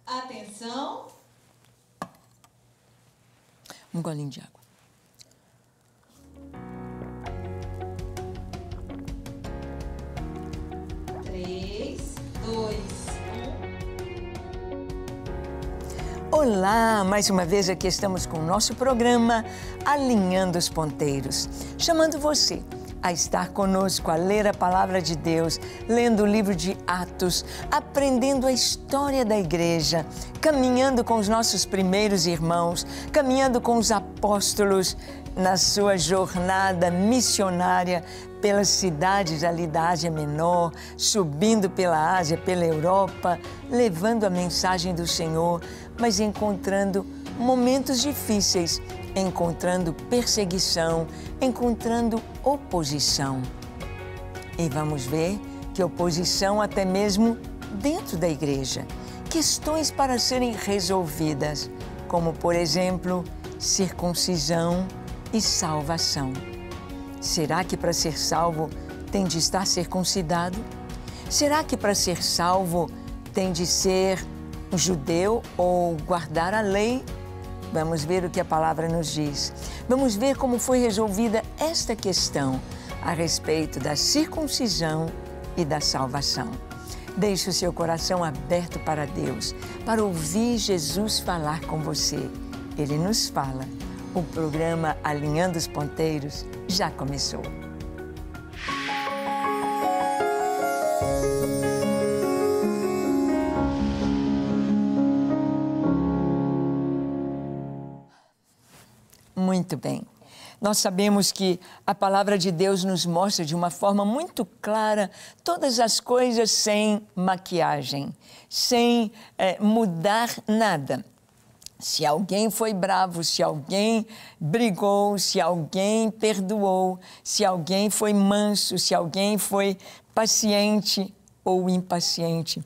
Atenção. Um golinho de água. 3, 2, 1. Olá, mais uma vez aqui estamos com o nosso programa Alinhando os Ponteiros, chamando você a estar conosco, a ler a Palavra de Deus, lendo o livro de Atos, aprendendo a história da igreja, caminhando com os nossos primeiros irmãos, caminhando com os apóstolos na sua jornada missionária pelas cidades ali da Ásia Menor, subindo pela Ásia, pela Europa, levando a mensagem do Senhor, mas encontrando momentos difíceis, encontrando perseguição, encontrando oposição. E vamos ver que oposição até mesmo dentro da igreja. Questões para serem resolvidas, como, por exemplo, circuncisão e salvação. Será que para ser salvo tem de estar circuncidado? Será que para ser salvo tem de ser judeu ou guardar a lei? Vamos ver o que a palavra nos diz. Vamos ver como foi resolvida esta questão a respeito da circuncisão e da salvação. Deixe o seu coração aberto para Deus, para ouvir Jesus falar com você. Ele nos fala. O programa Alinhando os Ponteiros já começou. Muito bem. Nós sabemos que a palavra de Deus nos mostra de uma forma muito clara todas as coisas sem maquiagem, sem mudar nada. Se alguém foi bravo, se alguém brigou, se alguém perdoou, se alguém foi manso, se alguém foi paciente ou impaciente,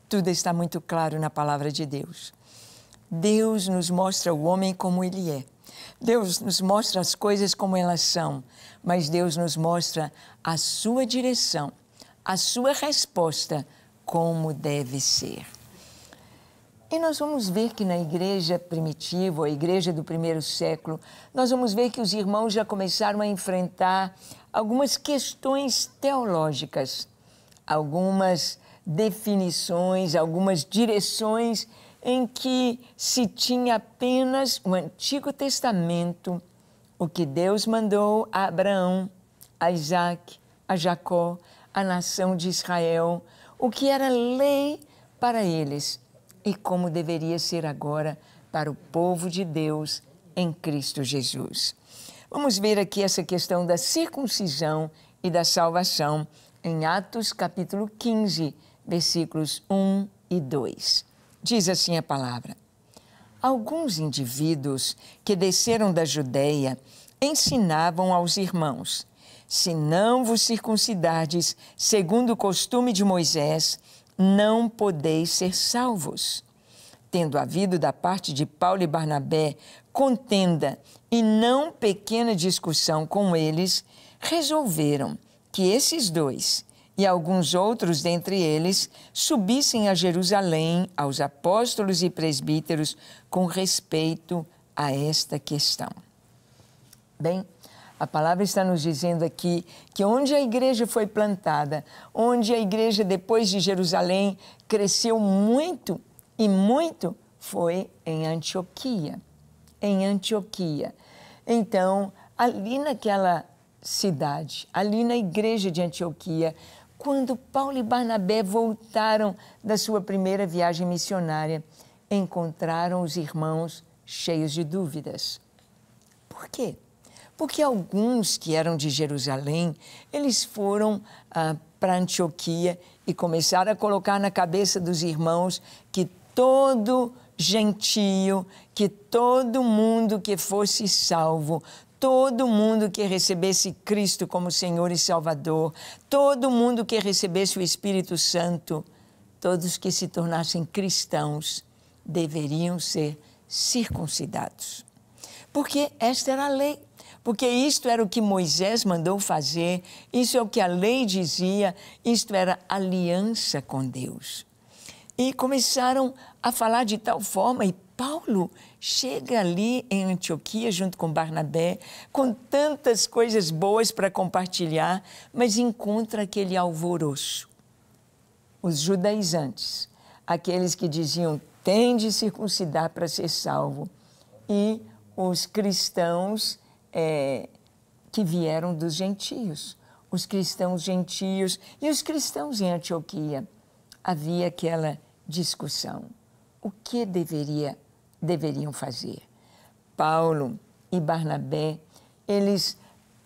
tudo está muito claro na palavra de Deus. Deus nos mostra o homem como ele é. Deus nos mostra as coisas como elas são, mas Deus nos mostra a sua direção, a sua resposta como deve ser. E nós vamos ver que na igreja primitiva, a igreja do primeiro século, nós vamos ver que os irmãos já começaram a enfrentar algumas questões teológicas, algumas definições, algumas direções em que se tinha apenas o Antigo Testamento, o que Deus mandou a Abraão, a Isaac, a Jacó, a nação de Israel, o que era lei para eles e como deveria ser agora para o povo de Deus em Cristo Jesus. Vamos ver aqui essa questão da circuncisão e da salvação em Atos capítulo 15, versículos 1 e 2. Diz assim a palavra: alguns indivíduos que desceram da Judeia ensinavam aos irmãos: se não vos circuncidardes segundo o costume de Moisés, não podeis ser salvos. Tendo havido da parte de Paulo e Barnabé contenda e não pequena discussão com eles, resolveram que esses dois e alguns outros dentre eles subissem a Jerusalém aos apóstolos e presbíteros com respeito a esta questão. Bem, a palavra está nos dizendo aqui que onde a igreja foi plantada, onde a igreja depois de Jerusalém cresceu muito e muito, foi em Antioquia. Em Antioquia. Então, ali naquela cidade, ali na igreja de Antioquia, quando Paulo e Barnabé voltaram da sua primeira viagem missionária, encontraram os irmãos cheios de dúvidas. Por quê? Porque alguns que eram de Jerusalém, eles foram para Antioquia e começaram a colocar na cabeça dos irmãos que todo gentio, que todo mundo que fosse salvo, todo mundo que recebesse Cristo como Senhor e Salvador, todo mundo que recebesse o Espírito Santo, todos que se tornassem cristãos, deveriam ser circuncidados. Porque esta era a lei. Porque isto era o que Moisés mandou fazer, isso é o que a lei dizia, isto era aliança com Deus. e começaram a falar de tal forma, e Paulo chega ali em Antioquia junto com Barnabé, com tantas coisas boas para compartilhar, mas encontra aquele alvoroço. Os judaizantes, aqueles que diziam, tem de circuncidar para ser salvo, e os cristãos que vieram dos gentios, os cristãos gentios e os cristãos em Antioquia. Havia aquela discussão. O que deveriam fazer? Paulo e Barnabé, eles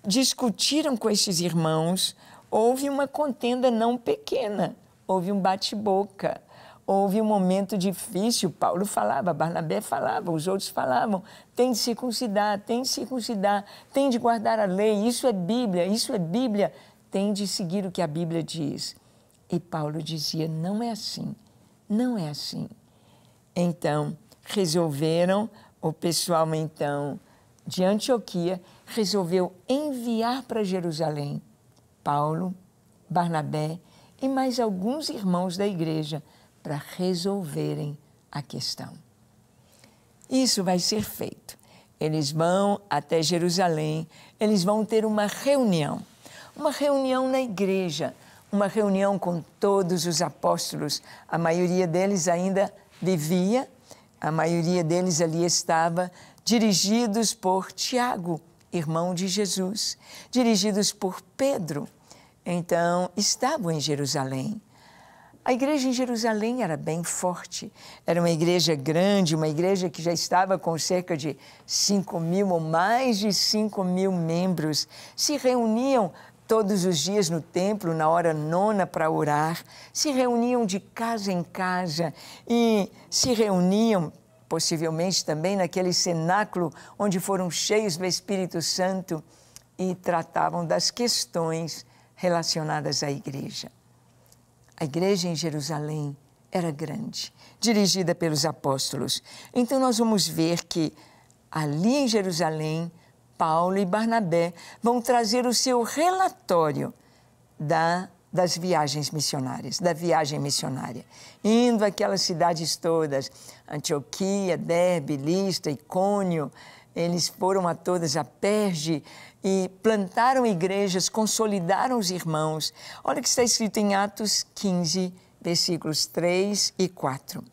discutiram com esses irmãos, houve uma contenda não pequena, houve um bate-boca, houve um momento difícil. Paulo falava, Barnabé falava, os outros falavam, tem de circuncidar, tem de guardar a lei, isso é Bíblia, tem de seguir o que a Bíblia diz. E Paulo dizia, não é assim, não é assim. Então, resolveram, o pessoal então de Antioquia resolveu enviar para Jerusalém Paulo, Barnabé e mais alguns irmãos da igreja para resolverem a questão. Isso vai ser feito. Eles vão até Jerusalém, eles vão ter uma reunião na igreja, uma reunião com todos os apóstolos. A maioria deles ainda vivia, a maioria deles ali estava, dirigidos por Tiago, irmão de Jesus, dirigidos por Pedro. Então, estavam em Jerusalém. A igreja em Jerusalém era bem forte, era uma igreja grande, uma igreja que já estava com cerca de 5.000 ou mais de 5.000 membros. Se reuniam todos os dias no templo, na hora nona para orar, se reuniam de casa em casa e se reuniam possivelmente também naquele cenáculo onde foram cheios do Espírito Santo e tratavam das questões relacionadas à igreja. A igreja em Jerusalém era grande, dirigida pelos apóstolos. Então nós vamos ver que ali em Jerusalém, Paulo e Barnabé vão trazer o seu relatório das viagens missionárias, da viagem missionária. Indo àquelas cidades todas, Antioquia, Derbe, Listra, Icônio, eles foram a todas, a Perge, e plantaram igrejas, consolidaram os irmãos. Olha o que está escrito em Atos 15, versículos 3 e 4.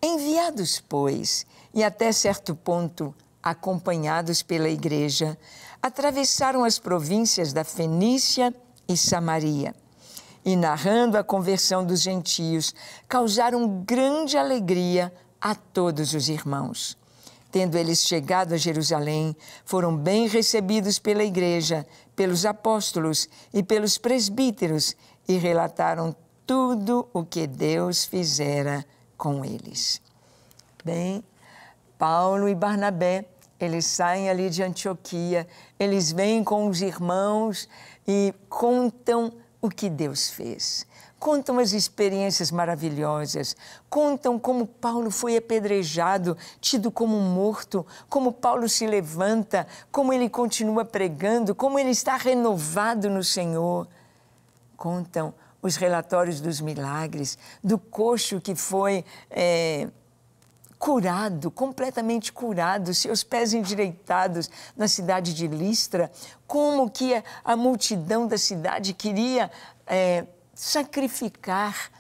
Enviados, pois, e até certo ponto acompanhados pela igreja, atravessaram as províncias da Fenícia e Samaria, e narrando a conversão dos gentios, causaram grande alegria a todos os irmãos. Tendo eles chegado a Jerusalém, foram bem recebidos pela igreja, pelos apóstolos e pelos presbíteros, e relataram tudo o que Deus fizera com eles. Bem, Paulo e Barnabé, eles saem ali de Antioquia, eles vêm com os irmãos e contam o que Deus fez. Contam as experiências maravilhosas, contam como Paulo foi apedrejado, tido como morto, como Paulo se levanta, como ele continua pregando, como ele está renovado no Senhor. Contam os relatórios dos milagres, do coxo que foi curado, completamente curado, seus pés endireitados na cidade de Listra, como que a multidão da cidade queria sacrificar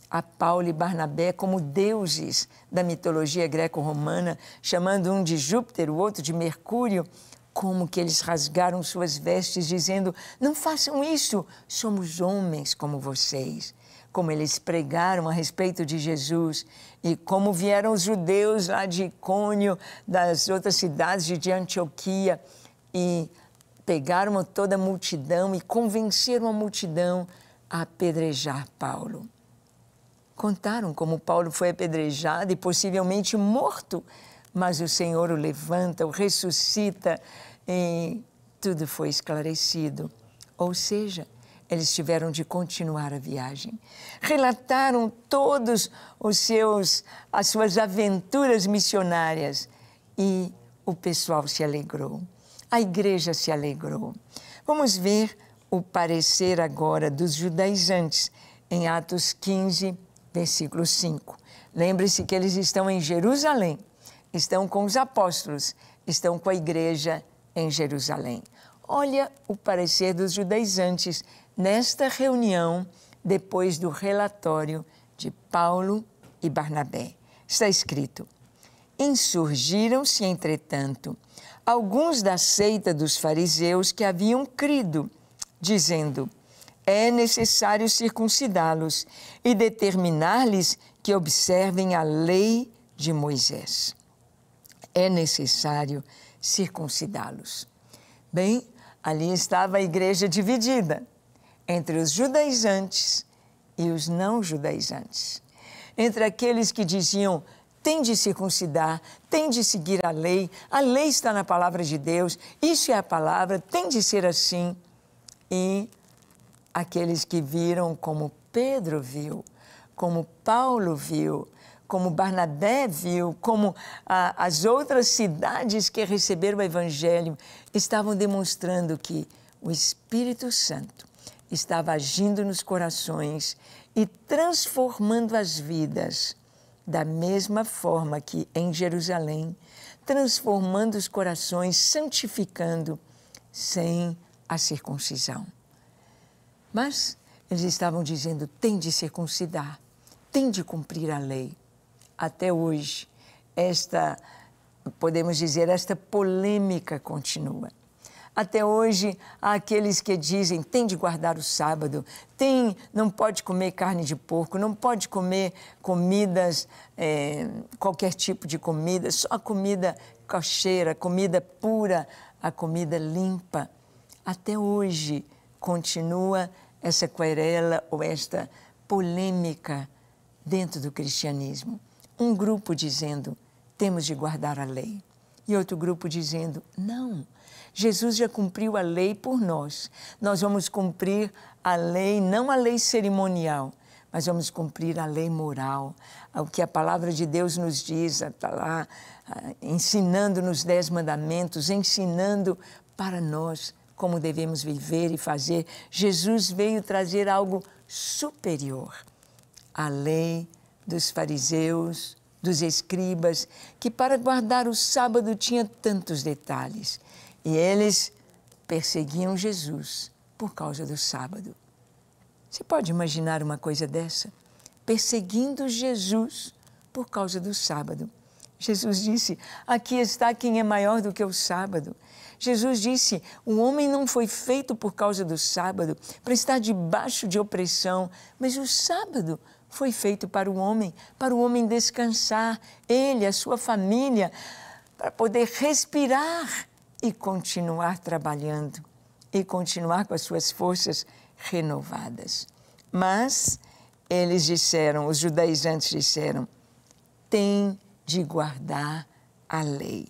a Paulo e Barnabé como deuses da mitologia greco-romana, chamando um de Júpiter, o outro de Mercúrio, como que eles rasgaram suas vestes, dizendo, não façam isso, somos homens como vocês. Como eles pregaram a respeito de Jesus e como vieram os judeus lá de Icônio, das outras cidades de Antioquia, e pegaram toda a multidão e convenceram a multidão a apedrejar Paulo. Contaram como Paulo foi apedrejado e possivelmente morto, mas o Senhor o levanta, o ressuscita e tudo foi esclarecido. Ou seja, eles tiveram de continuar a viagem. Relataram todos as suas aventuras missionárias e o pessoal se alegrou. A igreja se alegrou. Vamos ver o parecer agora dos judaizantes em Atos 15, Versículo 5. Lembre-se que eles estão em Jerusalém, estão com os apóstolos, estão com a igreja em Jerusalém. Olha o parecer dos judaizantes nesta reunião, depois do relatório de Paulo e Barnabé. Está escrito: insurgiram-se, entretanto, alguns da seita dos fariseus que haviam crido, dizendo: é necessário circuncidá-los e determinar-lhes que observem a lei de Moisés. É necessário circuncidá-los. Bem, ali estava a igreja dividida entre os judaizantes e os não judaizantes. Entre aqueles que diziam: tem de circuncidar, tem de seguir a lei está na palavra de Deus, isso é a palavra, tem de ser assim. E aqueles que viram como Pedro viu, como Paulo viu, como Barnabé viu, como as outras cidades que receberam o Evangelho, estavam demonstrando que o Espírito Santo estava agindo nos corações e transformando as vidas da mesma forma que em Jerusalém, transformando os corações, santificando sem a circuncisão. Mas eles estavam dizendo: tem de circuncidar, tem de cumprir a lei. Até hoje, podemos dizer, esta polêmica continua. Até hoje, há aqueles que dizem: tem de guardar o sábado, não pode comer carne de porco, não pode comer comidas, qualquer tipo de comida, só a comida cocheira, comida pura, a comida limpa. Até hoje continua essa querela ou esta polêmica dentro do cristianismo. Um grupo dizendo: temos de guardar a lei. E outro grupo dizendo: não, Jesus já cumpriu a lei por nós. Nós vamos cumprir a lei, não a lei cerimonial, mas vamos cumprir a lei moral. O que a palavra de Deus nos diz, está lá ensinando nos 10 mandamentos, ensinando para nós como devemos viver e fazer. Jesus veio trazer algo superior à lei dos fariseus, dos escribas, que para guardar o sábado tinha tantos detalhes. E eles perseguiam Jesus por causa do sábado. Você pode imaginar uma coisa dessa? Perseguindo Jesus por causa do sábado. Jesus disse: aqui está quem é maior do que o sábado. Jesus disse: o homem não foi feito por causa do sábado, para estar debaixo de opressão, mas o sábado foi feito para o homem descansar, ele, a sua família, para poder respirar e continuar trabalhando, e continuar com as suas forças renovadas. Mas eles disseram, os judaizantes disseram: tem de guardar a lei.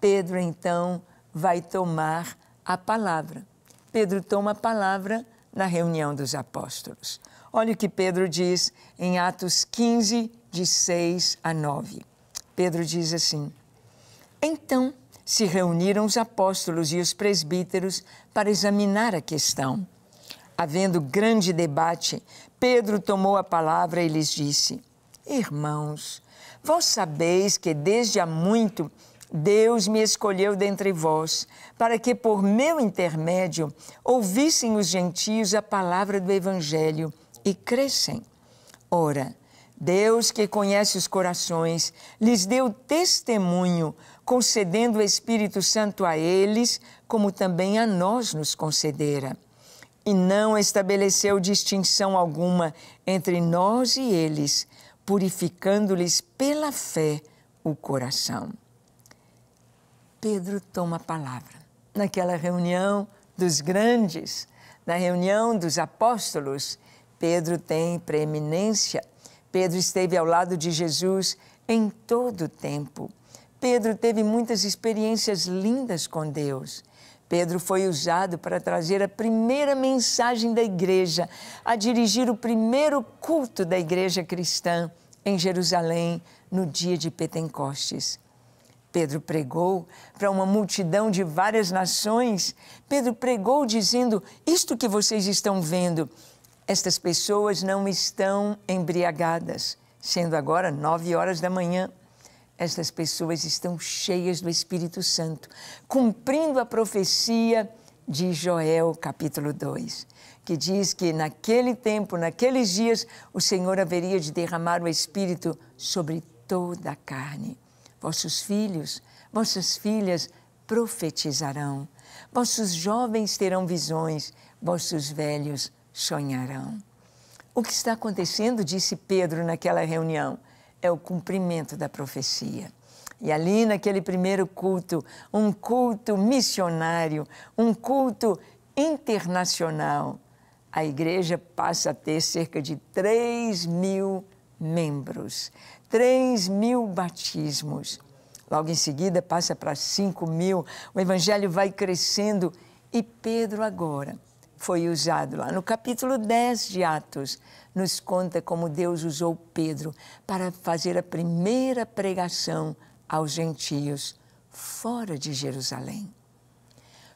Pedro, então, vai tomar a palavra. Pedro toma a palavra na reunião dos apóstolos. Olha o que Pedro diz em Atos 15, de 6 a 9. Pedro diz assim: então se reuniram os apóstolos e os presbíteros para examinar a questão. Havendo grande debate, Pedro tomou a palavra e lhes disse: irmãos, vós sabeis que desde há muito Deus me escolheu dentre vós, para que por meu intermédio ouvissem os gentios a palavra do Evangelho e crescem. Ora, Deus, que conhece os corações, lhes deu testemunho, concedendo o Espírito Santo a eles, como também a nós nos concedera. E não estabeleceu distinção alguma entre nós e eles, purificando-lhes pela fé o coração. Pedro toma a palavra. Naquela reunião dos grandes, na reunião dos apóstolos, Pedro tem preeminência. Pedro esteve ao lado de Jesus em todo o tempo. Pedro teve muitas experiências lindas com Deus. Pedro foi usado para trazer a primeira mensagem da igreja, a dirigir o primeiro culto da igreja cristã em Jerusalém, no dia de Pentecostes. Pedro pregou para uma multidão de várias nações. Pedro pregou dizendo: isto que vocês estão vendo, Estas pessoas não estão embriagadas, sendo agora 9 horas da manhã. Estas pessoas estão cheias do Espírito Santo, cumprindo a profecia de Joel, capítulo 2, que diz que naquele tempo, naqueles dias, o Senhor haveria de derramar o Espírito sobre toda a carne. Vossos filhos, vossas filhas profetizarão, vossos jovens terão visões, vossos velhos sonharão. O que está acontecendo, disse Pedro naquela reunião, é o cumprimento da profecia. E ali naquele primeiro culto, um culto missionário, um culto internacional, a igreja passa a ter cerca de 3.000 membros, 3.000 batismos. Logo em seguida passa para 5.000, o evangelho vai crescendo e Pedro agora foi usado lá no capítulo 10 de Atos, nos conta como Deus usou Pedro para fazer a primeira pregação aos gentios fora de Jerusalém.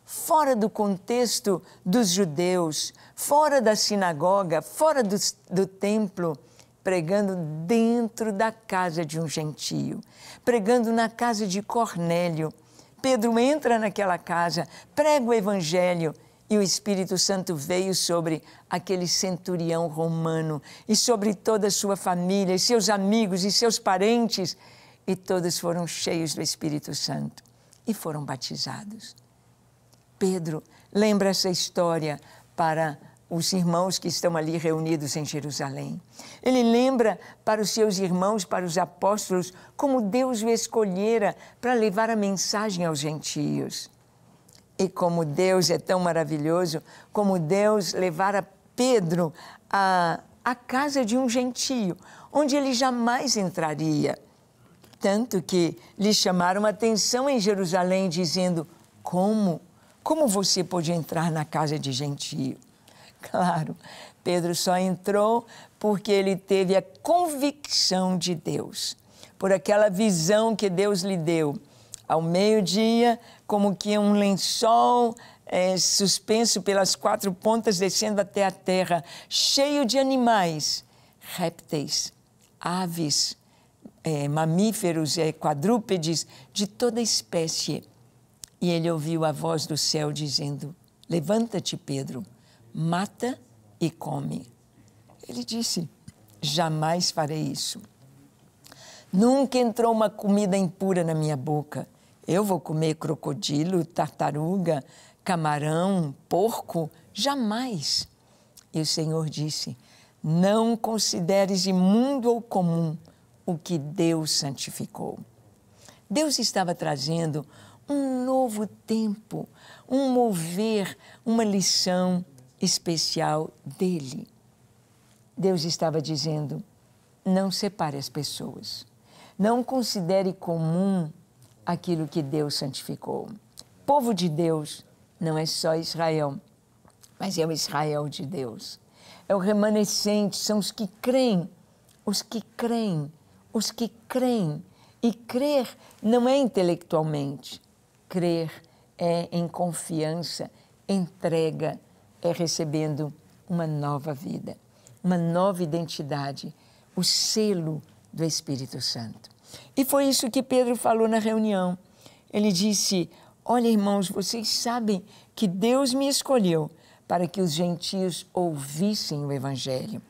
Fora do contexto dos judeus, fora da sinagoga, fora do templo, pregando dentro da casa de um gentio, pregando na casa de Cornélio. Pedro entra naquela casa, prega o evangelho e o Espírito Santo veio sobre aquele centurião romano e sobre toda a sua família, e seus amigos e seus parentes, e todos foram cheios do Espírito Santo e foram batizados. Pedro lembra essa história para os irmãos que estão ali reunidos em Jerusalém. Ele lembra para os seus irmãos, para os apóstolos, como Deus o escolhera para levar a mensagem aos gentios. E como Deus é tão maravilhoso, como Deus levara Pedro à casa de um gentio, onde ele jamais entraria. Tanto que lhe chamaram a atenção em Jerusalém, dizendo, como você pôde entrar na casa de gentio? Claro, Pedro só entrou porque ele teve a convicção de Deus, por aquela visão que Deus lhe deu. Ao meio-dia, como que um lençol suspenso pelas 4 pontas, descendo até a terra, cheio de animais, répteis, aves, mamíferos, quadrúpedes, de toda espécie. E ele ouviu a voz do céu dizendo, levanta-te, Pedro, mata e come. Ele disse, jamais farei isso. Nunca entrou uma comida impura na minha boca. Eu vou comer crocodilo, tartaruga, camarão, porco? Jamais. E o Senhor disse, não consideres imundo ou comum o que Deus santificou. Deus estava trazendo um novo tempo, um mover, uma lição especial dele. Deus estava dizendo, não separe as pessoas. Não considere comum aquilo que Deus santificou. Povo de Deus não é só Israel, mas é o Israel de Deus. É o remanescente, são os que creem, os que creem, os que creem. E crer não é intelectualmente. Crer é em confiança, entrega, é recebendo uma nova vida, uma nova identidade, o selo do Espírito Santo. E foi isso que Pedro falou na reunião. Ele disse, olha, irmãos, vocês sabem que Deus me escolheu para que os gentios ouvissem o Evangelho.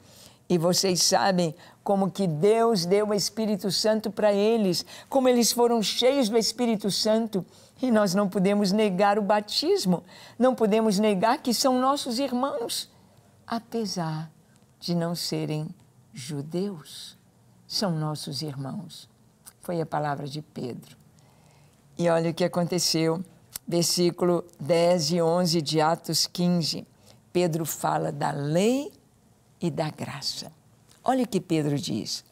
E vocês sabem como que Deus deu o Espírito Santo para eles, como eles foram cheios do Espírito Santo. E nós não podemos negar o batismo, não podemos negar que são nossos irmãos, apesar de não serem judeus. São nossos irmãos. Foi a palavra de Pedro. E olha o que aconteceu, versículo 10 e 11 de Atos 15. Pedro fala da lei e da graça. Olha o que Pedro diz.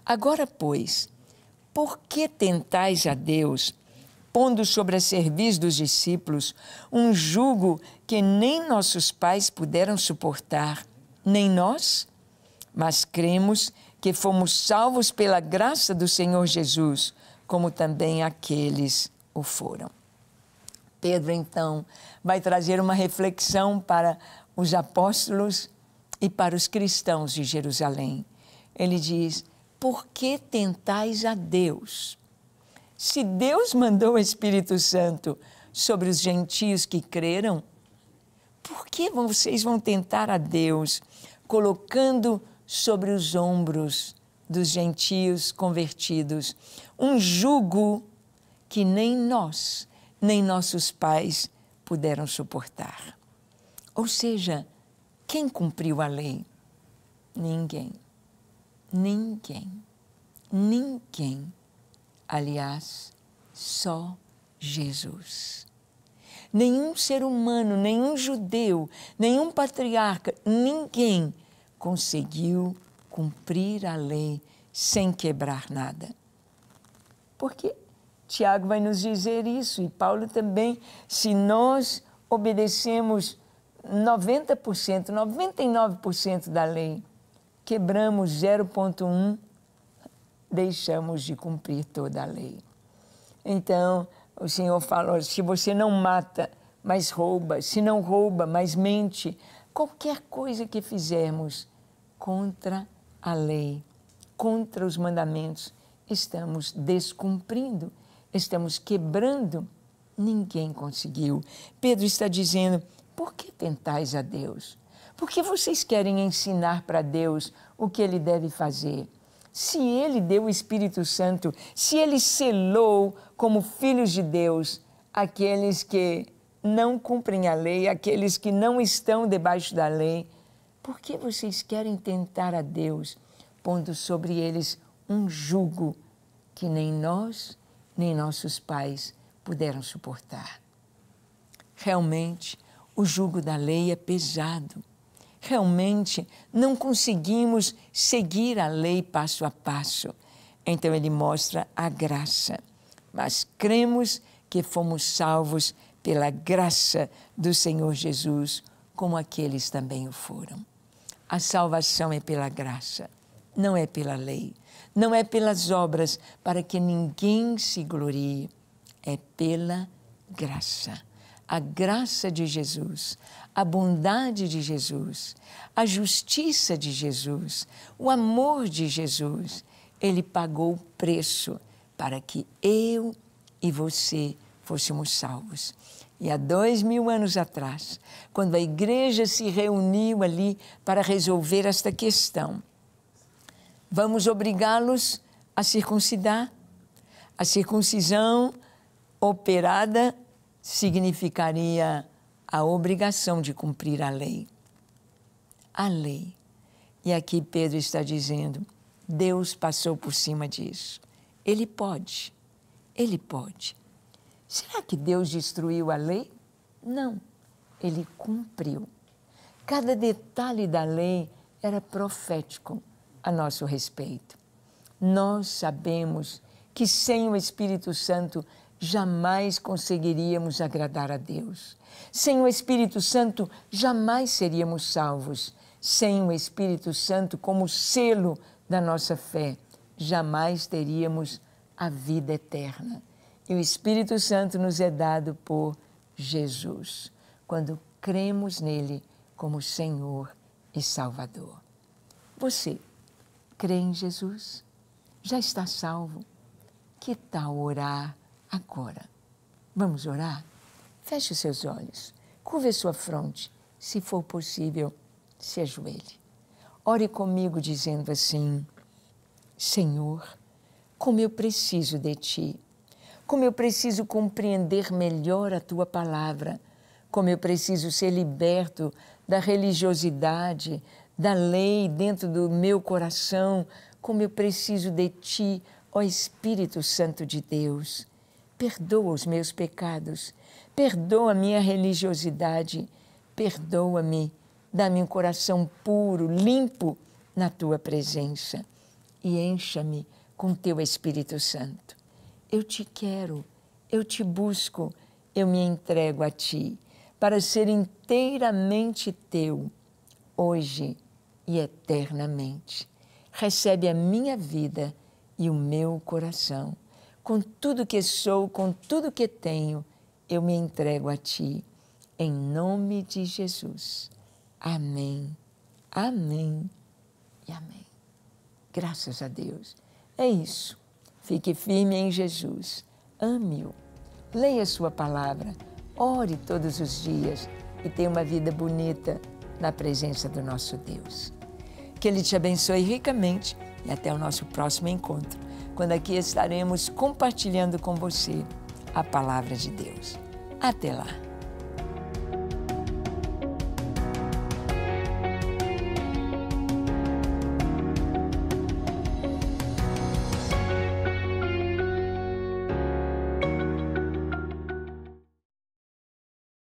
Agora, pois, por que tentais a Deus, pondo sobre a cerviz dos discípulos um jugo que nem nossos pais puderam suportar, nem nós? Mas cremos que fomos salvos pela graça do Senhor Jesus, como também aqueles o foram. Pedro, então, vai trazer uma reflexão para os apóstolos e para os cristãos de Jerusalém. Ele diz: por que tentais a Deus? Se Deus mandou o Espírito Santo sobre os gentios que creram, por que vocês vão tentar a Deus, colocando sobre os ombros dos gentios convertidos um jugo que nem nós, nem nossos pais puderam suportar? Ou seja, quem cumpriu a lei? Ninguém. Ninguém. Ninguém. Aliás, só Jesus. Nenhum ser humano, nenhum judeu, nenhum patriarca, ninguém conseguiu cumprir a lei sem quebrar nada. Porque Tiago vai nos dizer isso, e Paulo também: se nós obedecemos 90%, 99% da lei, quebramos 0,1%, deixamos de cumprir toda a lei. Então, o Senhor fala: se você não mata, mas rouba, se não rouba, mas mente, qualquer coisa que fizermos contra a lei, contra os mandamentos, estamos descumprindo, estamos quebrando. Ninguém conseguiu. Pedro está dizendo: por que tentais a Deus? Por que vocês querem ensinar para Deus o que Ele deve fazer? Se Ele deu o Espírito Santo, se Ele selou como filhos de Deus aqueles que não cumprem a lei, aqueles que não estão debaixo da lei, por que vocês querem tentar a Deus, pondo sobre eles um jugo que nem nós, nem nossos pais puderam suportar? Realmente, o jugo da lei é pesado. Realmente, não conseguimos seguir a lei passo a passo. Então, ele mostra a graça. Mas cremos que fomos salvos pela graça do Senhor Jesus, como aqueles também o foram. A salvação é pela graça, não é pela lei. Não é pelas obras, para que ninguém se glorie. É pela graça. A graça de Jesus, a bondade de Jesus, a justiça de Jesus, o amor de Jesus. Ele pagou o preço para que eu e você fôssemos salvos. E há 2000 anos atrás, quando a igreja se reuniu ali para resolver esta questão, vamos obrigá-los a circuncidar? A circuncisão operada significaria a obrigação de cumprir a lei. A lei. E aqui Pedro está dizendo: Deus passou por cima disso. Ele pode. Ele pode. Será que Deus destruiu a lei? Não. Ele cumpriu. Cada detalhe da lei era profético a nosso respeito. Nós sabemos que sem o Espírito Santo jamais conseguiríamos agradar a Deus. Sem o Espírito Santo jamais seríamos salvos. Sem o Espírito Santo como selo da nossa fé, jamais teríamos a vida eterna. E o Espírito Santo nos é dado por Jesus, quando cremos nele como Senhor e Salvador. Você crê em Jesus? Já está salvo? Que tal orar agora? Vamos orar? Feche os seus olhos, curve a sua fronte, se for possível, se ajoelhe. Ore comigo dizendo assim: Senhor, como eu preciso de Ti, como eu preciso compreender melhor a Tua palavra, como eu preciso ser liberto da religiosidade, da lei dentro do meu coração, como eu preciso de Ti, ó Espírito Santo de Deus. Perdoa os meus pecados, perdoa a minha religiosidade, perdoa-me, dá-me um coração puro, limpo na Tua presença e encha-me com Teu Espírito Santo. Eu Te quero, eu Te busco, eu me entrego a Ti para ser inteiramente Teu, hoje e eternamente. Recebe a minha vida e o meu coração. Com tudo que sou, com tudo que tenho, eu me entrego a Ti, em nome de Jesus. Amém. Amém e amém. Graças a Deus. É isso. Fique firme em Jesus. Ame-o. Leia sua palavra. Ore todos os dias e tenha uma vida bonita na presença do nosso Deus. Que Ele te abençoe ricamente e até o nosso próximo encontro, quando aqui estaremos compartilhando com você a palavra de Deus. Até lá!